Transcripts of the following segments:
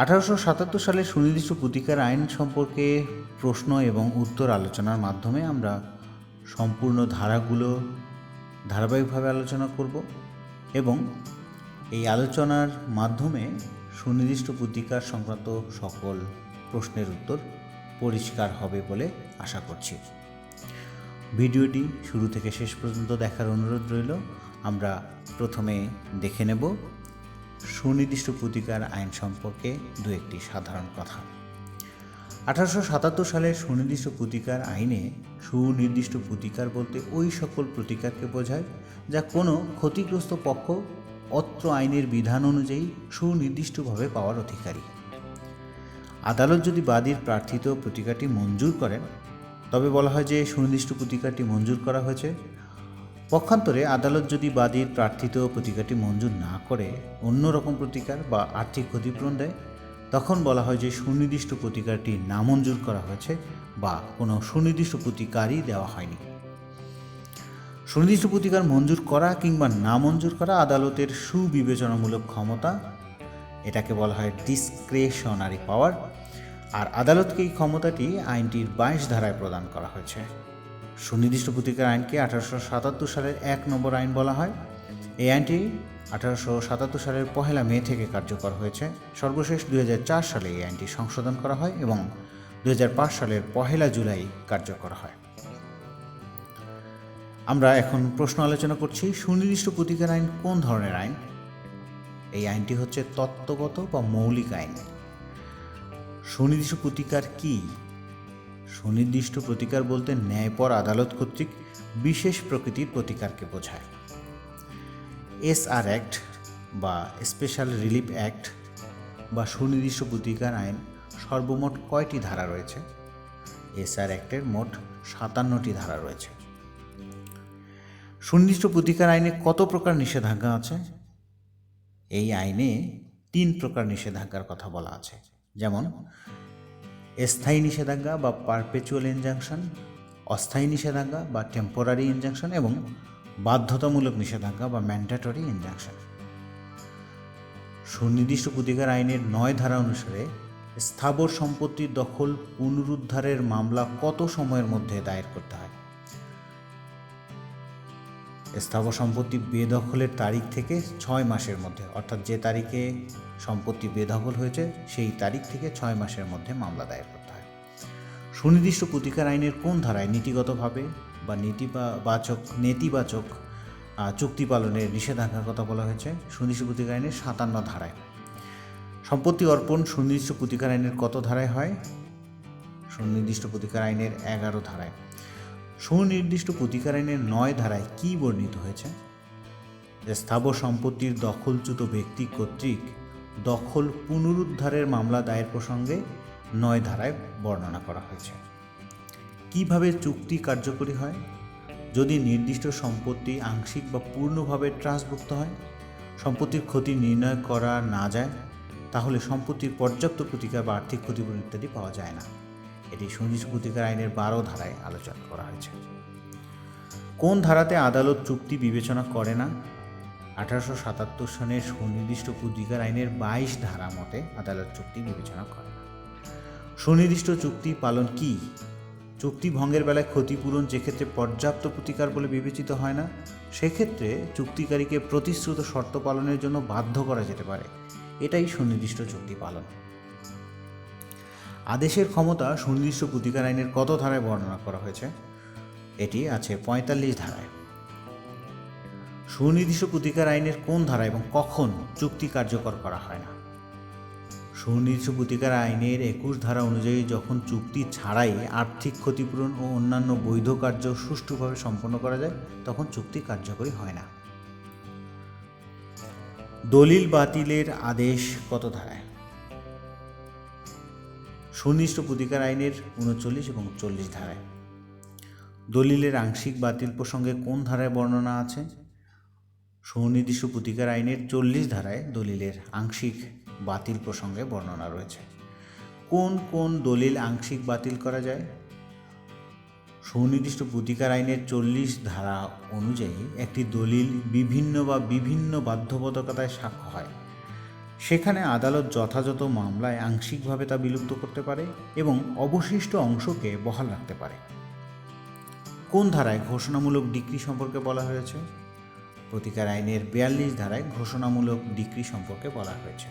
1877 সালে সুনির্দিষ্ট প্রতিকার আইন সম্পর্কে প্রশ্ন এবং উত্তর আলোচনার মাধ্যমে আমরা সম্পূর্ণ ধারাগুলো ধারাবাহিকভাবে আলোচনা করব এবং এই আলোচনার মাধ্যমে সুনির্দিষ্ট প্রতিকার সংক্রান্ত সকল প্রশ্নের উত্তর পরিষ্কার হবে বলে আশা করছি। ভিডিওটি শুরু থেকে শেষ পর্যন্ত দেখার অনুরোধ রইল। আমরা প্রথমে দেখে নেব সুনির্দিষ্ট প্রতিকার আইন সম্পর্কে দু একটি সাধারণ কথা। 1877 সালের সুনির্দিষ্ট প্রতিকার আইনে সুনির্দিষ্ট প্রতিকার বলতে ওই সকল প্রতিকারকে বোঝায় যা কোনো ক্ষতিগ্রস্ত পক্ষ অত্র আইনের বিধান অনুযায়ী সুনির্দিষ্টভাবে পাওয়ার অধিকারী। আদালত যদি বাদীর প্রার্থিত প্রতিকারটি মঞ্জুর করেন তবে বলা হয় যে সুনির্দিষ্ট প্রতিকারটি মঞ্জুর করা হয়েছে। পক্ষান্তরে আদালত যদি বাদীর প্রার্থিত প্রতিকারটি মঞ্জুর না করে অন্য রকম প্রতিকার বা আর্থিক ক্ষতিপূরণ দেয় তখন বলা হয় যে সুনির্দিষ্ট প্রতিকারটি নামঞ্জুর করা হয়েছে বা কোনো সুনির্দিষ্ট প্রতিকারই দেওয়া হয়নি। সুনির্দিষ্ট প্রতিকার মঞ্জুর করা কিংবা না মঞ্জুর করা আদালতের সুবিবেচনামূলক ক্ষমতা, এটাকে বলা হয় ডিসক্রেশনারি পাওয়ার। আর আদালতকে এই ক্ষমতাটি আইনটির 22 ধারায় প্রদান করা হয়েছে। সুনির্দিষ্ট প্রতিকার আইনকে 1877 সালের 1 নম্বর আইন বলা হয়। এই আইনটি 1877 সালের 1 মে থেকে কার্যকর হয়েছে। সর্বশেষ 2004 সালে এই আইনটি সংশোধন করা হয় এবং 2005 সালের 1 জুলাই কার্যকর হয়। আমরা এখন প্রশ্ন আলোচনা করছি, সুনির্দিষ্ট প্রতিকার আইন কোন ধরনের আইন? এই আইনটি হচ্ছে তত্ত্বগত বা মৌলিক আইন। সুনির্দিষ্ট প্রতিকার কি? সুনির্দিষ্ট প্রতিকার বলতে ন্যায়পর আদালত কর্তৃক বিশেষ প্রকৃতির প্রতিকারকে বোঝায়। এসআর অ্যাক্ট বা স্পেশাল রিলিফ অ্যাক্ট বা সুনির্দিষ্ট প্রতিকার আইন সর্বমোট কয়টি ধারা রয়েছে? এসআর অ্যাক্টের মোট 57টি ধারা রয়েছে। সুনির্দিষ্ট প্রতিকার আইনে কত প্রকার নিষেধাজ্ঞা আছে? এই আইনে 3 প্রকার নিষেধাজ্ঞার কথা বলা আছে, যেমন স্থায়ী নিষেধাজ্ঞা বা পারপেচুয়াল ইনজাংশন, অস্থায়ী নিষেধাজ্ঞা বা টেম্পোরারি ইনজাংশন এবং বাধ্যতামূলক নিষেধাজ্ঞা বা ম্যান্ডেটরি ইনজাংশন। সুনির্দিষ্ট প্রতিকার আইনের 9 ধারা অনুসারে স্থাবর সম্পত্তির দখল পুনরুদ্ধারের মামলা কত সময়ের মধ্যে দায়ের করতে হয়? স্থাবর সম্পত্তি বেদখলের তারিখ থেকে 6 মাসের মধ্যে, অর্থাৎ যে তারিখে সম্পত্তি বেদখল হয়েছে সেই তারিখ থেকে 6 মাসের মধ্যে মামলা দায়ের করতে হয়। সুনির্দিষ্ট প্রতিকার আইনের কোন ধারায় নীতিগতভাবে বা নেতিবাচক চুক্তি পালনের নিষেধাজ্ঞার কথা বলা হয়েছে? সুনির্দিষ্ট প্রতিকার আইনের 57 ধারায়। সম্পত্তি অর্পণ সুনির্দিষ্ট প্রতিকার আইনের কত ধারায় হয়? সুনির্দিষ্ট প্রতিকার আইনের 11 ধারায়। সুনির্দিষ্ট প্রতিকার আইনের 9 ধারায় কি বর্ণিত হয়েছে? স্থাবর সম্পত্তির দখলচ্যুত ব্যক্তি কর্তৃক দখল পুনরুদ্ধারের মামলা দায়ের প্রসঙ্গে 9 ধারায় বর্ণনা করা হয়েছে। কিভাবে চুক্তি কার্যকরী হয়? যদি নির্দিষ্ট সম্পত্তি আংশিক বা পূর্ণভাবে ট্রাস্টভুক্ত হয়, সম্পত্তির ক্ষতি নির্ণয় করা না যায়, তাহলে সম্পত্তির পর্যাপ্ত প্রতিকার বা আর্থিক ক্ষতিপূরণ ইত্যাদি পাওয়া যায় না। এটি সুনির্দিষ্ট প্রতিকার আইনের 12 ধারায় আলোচনা করা হয়েছে। কোন ধারাতে আদালত চুক্তি বিবেচনা করে না? 1877 সনের সুনির্দিষ্ট প্রতিকার আইনের 22 ধারা মতে আদালত চুক্তি বিবেচনা করে না। সুনির্দিষ্ট চুক্তি পালন কি? চুক্তি ভঙ্গের বেলায় ক্ষতিপূরণ যেক্ষেত্রে পর্যাপ্ত প্রতিকার বলে বিবেচিত হয় না, সেক্ষেত্রে চুক্তিকারীকে প্রতিশ্রুত শর্ত পালনের জন্য বাধ্য করা যেতে পারে। এটাই সুনির্দিষ্ট চুক্তি পালন। আদেশের ক্ষমতা সুনির্দিষ্ট প্রতিকার আইনের কত ধারায় বর্ণনা করা হয়েছে? এটি আছে 45 ধারায়। সুনির্দিষ্ট প্রতিকার আইনের কোন ধারা এবং কখন চুক্তি কার্যকর করা হয় না? সুনির্দিষ্ট প্রতিকার আইনের 21 ধারা অনুযায়ী যখন চুক্তি ছাড়াই আর্থিক ক্ষতিপূরণ ও অন্যান্য বৈধ কার্য সুষ্ঠুভাবে সম্পন্ন করা যায় তখন চুক্তি কার্যকরী হয় না। দলিল বাতিলের আদেশ কত ধারায়? সুনির্দিষ্ট প্রতিকার আইনের 39 এবং 40 ধারায়। দলিলের আংশিক বাতিল প্রসঙ্গে কোন ধারায় বর্ণনা আছে? সুনির্দিষ্ট প্রতিকার আইনের 40 ধারায় দলিলের আংশিক বাতিল প্রসঙ্গে বর্ণনা রয়েছে। কোন কোন দলিল আংশিক বাতিল করা যায়? সুনির্দিষ্ট প্রতিকার আইনের 40 ধারা অনুযায়ী একটি দলিল বিভিন্ন বাধ্যবাধকতায় সাক্ষ্য হয় সেখানে আদালত যথাযথ মামলায় আংশিকভাবে তা বিলুপ্ত করতে পারে এবং অবশিষ্ট অংশকে বহাল রাখতে পারে। কোন ধারায় ঘোষণামূলক ডিক্রি সম্পর্কে বলা হয়েছে? প্রতিকার আইনের 42 ধারায় ঘোষণামূলক ডিক্রি সম্পর্কে বলা হয়েছে।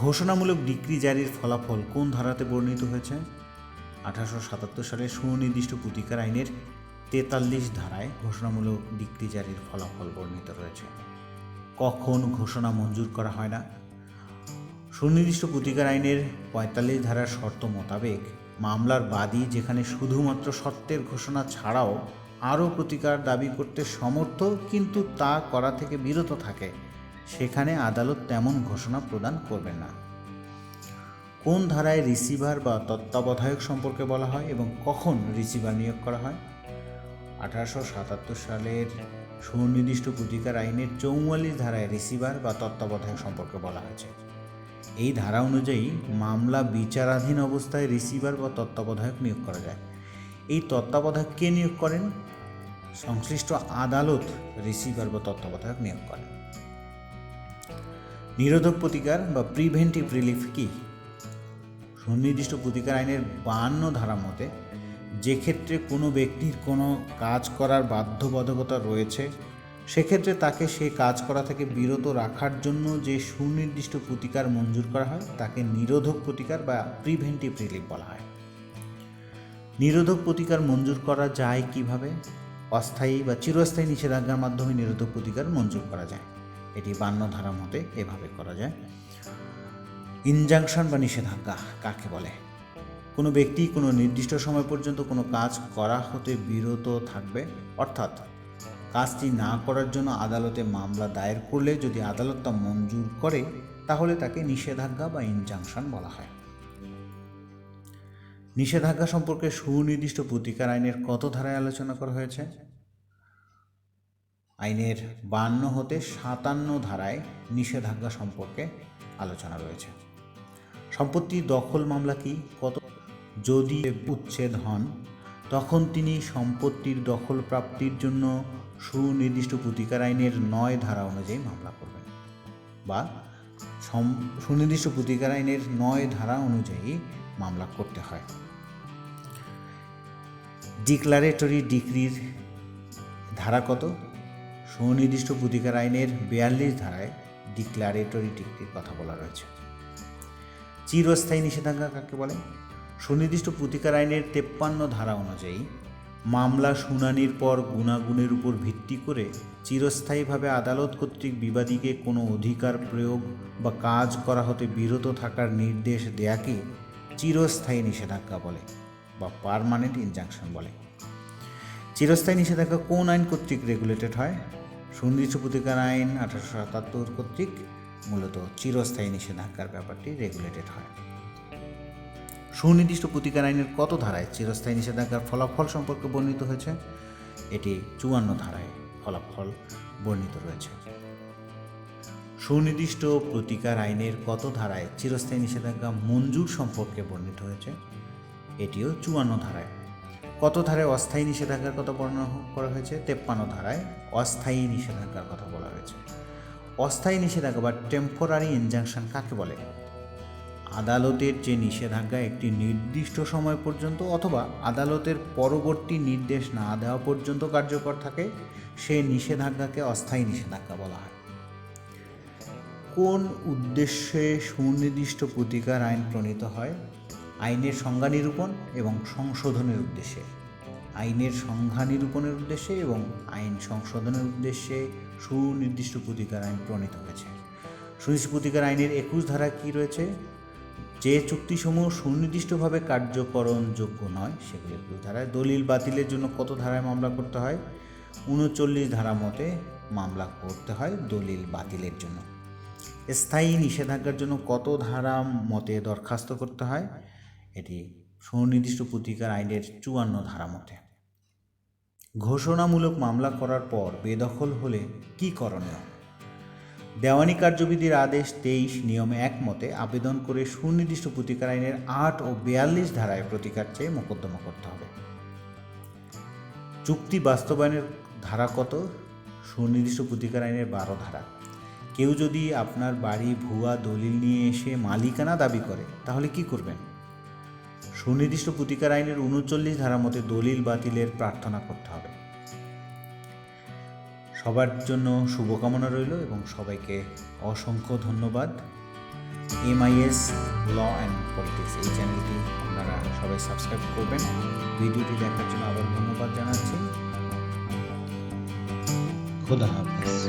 ঘোষণামূলক ডিক্রি জারির ফলাফল কোন ধারাতে বর্ণিত হয়েছে? 1877 সালের সুনির্দিষ্ট প্রতিকার আইনের 43 ধারায় ঘোষণামূলক ডিক্রি জারির ফলাফল বর্ণিত রয়েছে। কখন ঘোষণা মঞ্জুর করা হয় না? সুনির্দিষ্ট প্রতিকার আইনের 45 ধারার শর্ত মোতাবেক মামলার বাদী যেখানে শুধুমাত্র শর্তের ঘোষণা ছাড়াও আরও প্রতিকার দাবি করতে সমর্থ কিন্তু তা করা থেকে বিরত থাকে, সেখানে আদালত তেমন ঘোষণা প্রদান করবেন না। কোন ধারায় রিসিভার বা তত্ত্বাবধায়ক সম্পর্কে বলা হয় এবং কখন রিসিভার নিয়োগ করা হয়? 1877 সালের সুনির্দিষ্ট প্রতিকার আইনের 44 ধারায় রিসিভার বা তত্ত্বাবধায়ক সম্পর্কে বলা হয়েছে। এই ধারা অনুযায়ী মামলা বিচারাধীন অবস্থায় রিসিভার বা তত্ত্বাবধায়ক নিয়োগ করা যায়। এই তত্ত্বাবধায়ক কে নিয়োগ করেন? সংশ্লিষ্ট আদালত রিসিভার বা তত্ত্বাবধায়ক নিয়োগ করেন। নিরোধক প্রতিকার বা প্রিভেন্টিভ রিলিফ কি? সুনির্দিষ্ট প্রতিকার আইনের 52 ধারা মতে যে ক্ষেত্রে কোনো ব্যক্তির কোনো কাজ করার বাধ্যবাধকতা রয়েছে, সেক্ষেত্রে তাকে সেই কাজ করা থেকে বিরত রাখার জন্য যে সুনির্দিষ্ট প্রতিকার মঞ্জুর করা হয় তাকে নিরোধক প্রতিকার বা প্রিভেন্টিভ রিলিফ বলা হয়। নিরোধক প্রতিকার মঞ্জুর করা যায় কিভাবে? অস্থায়ী বা চিরস্থায়ী নিষেধাজ্ঞার মাধ্যমে নিরোধক প্রতিকার মঞ্জুর করা যায়। এটি 52 ধারা মতে এভাবে করা যায়। ইনজাংশন বা নিষেধাজ্ঞা কাকে বলে? কোনো ব্যক্তি কোনো নির্দিষ্ট সময় পর্যন্ত কোনো কাজ করা হতে বিরত থাকবে, অর্থাৎ কাজটি না করার জন্য আদালতে মামলা দায়ের করলে যদি আদালত তা মঞ্জুর করে তাহলে তাকে নিষেধাজ্ঞা বা ইনজাংশন বলা হয়। নিষেধাজ্ঞা সম্পর্কে সুনির্দিষ্ট প্রতিকার আইনের কত ধারায় আলোচনা করা হয়েছে? আইনের 52 হতে 57 ধারায় নিষেধাজ্ঞা সম্পর্কে আলোচনা রয়েছে। সম্পত্তি দখল মামলা কি? কত যদি উচ্ছেদ হন তখন তিনি সম্পত্তির দখল প্রাপ্তির জন্য সুনির্দিষ্ট প্রতিকার আইনের 9 ধারা অনুযায়ী মামলা করবেন, বা সুনির্দিষ্ট প্রতিকার আইনের 9 ধারা অনুযায়ী মামলা করতে হয়। ডিক্লারেটরি ডিক্রির ধারা কত? সুনির্দিষ্ট প্রতিকার আইনের 42 ধারায় ডিক্লারেটরি ডিক্রির কথা বলা রয়েছে। চিরস্থায়ী নিষেধাজ্ঞা কাকে বলে? সুনির্দিষ্ট প্রতিকার আইনের 53 ধারা অনুযায়ী মামলা শুনানির পর গুণাগুণের উপর ভিত্তি করে চিরস্থায়ীভাবে আদালত কর্তৃক বিবাদীকে কোনো অধিকার প্রয়োগ বা কাজ করা হতে বিরত থাকার নির্দেশ দেয়াকে চিরস্থায়ী নিষেধাজ্ঞা বলে বা পার্মানেন্ট ইনজাংশন বলে। চিরস্থায়ী নিষেধাজ্ঞা কোন আইন কর্তৃক রেগুলেটেড হয়? সুনির্দিষ্ট প্রতিকার আইন 1877 কর্তৃক মূলত চিরস্থায়ী নিষেধাজ্ঞার ব্যাপারটি রেগুলেটেড হয়। সুনির্দিষ্ট প্রতিকার আইনের কত ধারায় চিরস্থায়ী নিষেধাজ্ঞার ফলাফল সম্পর্কে বর্ণিত হয়েছে? এটি 54 ধারায় ফলাফল বর্ণিত রয়েছে। সুনির্দিষ্ট প্রতিকার আইনের কত ধারায় চিরস্থায়ী নিষেধাজ্ঞা মঞ্জুর সম্পর্কে বর্ণিত হয়েছে? এটিও 54 ধারায়। কত ধারায় অস্থায়ী নিষেধাজ্ঞার কথা বর্ণনা করা হয়েছে? 53 ধারায় অস্থায়ী নিষেধাজ্ঞার কথা বলা হয়েছে। অস্থায়ী নিষেধাজ্ঞা বা টেম্পোরারি ইনজাংশন কাকে বলে? আদালতের যে নিষেধাজ্ঞা একটি নির্দিষ্ট সময় পর্যন্ত অথবা আদালতের পরবর্তী নির্দেশ না দেওয়া পর্যন্ত কার্যকর থাকে, সে নিষেধাজ্ঞাকে অস্থায়ী নিষেধাজ্ঞা বলা হয়। কোন উদ্দেশ্যে সুনির্দিষ্ট প্রতিকার আইন প্রণীত হয়? আইনের সংজ্ঞা নিরূপণ এবং সংশোধনের উদ্দেশ্যে। আইনের সংজ্ঞা নিরূপণের উদ্দেশ্যে এবং আইন সংশোধনের উদ্দেশ্যে সুনির্দিষ্ট প্রতিকার আইন প্রণীত হয়েছে। সুনির্দিষ্ট প্রতিকার আইনের 21 ধারা কি রয়েছে? যে চুক্তিসমূহ সুনির্দিষ্টভাবে কার্যকরণযোগ্য নয় সেগুলি 21 ধারায়। দলিল বাতিলের জন্য কত ধারায় মামলা করতে হয়? 39 ধারা মতে মামলা করতে হয় দলিল বাতিলের জন্য। স্থায়ী নিষেধাজ্ঞার জন্য কত ধারা মতে দরখাস্ত করতে হয়? এটি সুনির্দিষ্ট প্রতিকার আইনের 54 ধারা মতে। ঘোষণামূলক মামলা করার পর বেদখল হলে কি করণীয়? দেওয়ানি কার্যবিধির আদেশ 23 নিয়ম 1 মতে আবেদন করে সুনির্দিষ্ট প্রতিকার আইনের 8 ও 42 ধারায় প্রতিকার চেয়ে মোকদ্দমা করতে হবে। চুক্তি বাস্তবায়নের ধারা কত? সুনির্দিষ্ট প্রতিকার আইনের 12 ধারা। কেউ যদি আপনার বাড়ি ভুয়া দলিল নিয়ে এসে মালিকানা দাবি করে তাহলে কি করবেন? সুনির্দিষ্ট প্রতিকার আইনের ৩৯ ধারা মতে দলিল বাতিলের প্রার্থনা করতে হবে। সবার জন্য শুভকামনা রইল এবং সবাইকে অসংখ্য ধন্যবাদ। MIS ল অ্যান্ড পলিটিক্স এই চ্যানেলটি আপনারা সবাই সাবস্ক্রাইব করবেন। ভিডিওটি দেখার জন্য আবার ধন্যবাদ জানাচ্ছি। খোদা হাফেজ।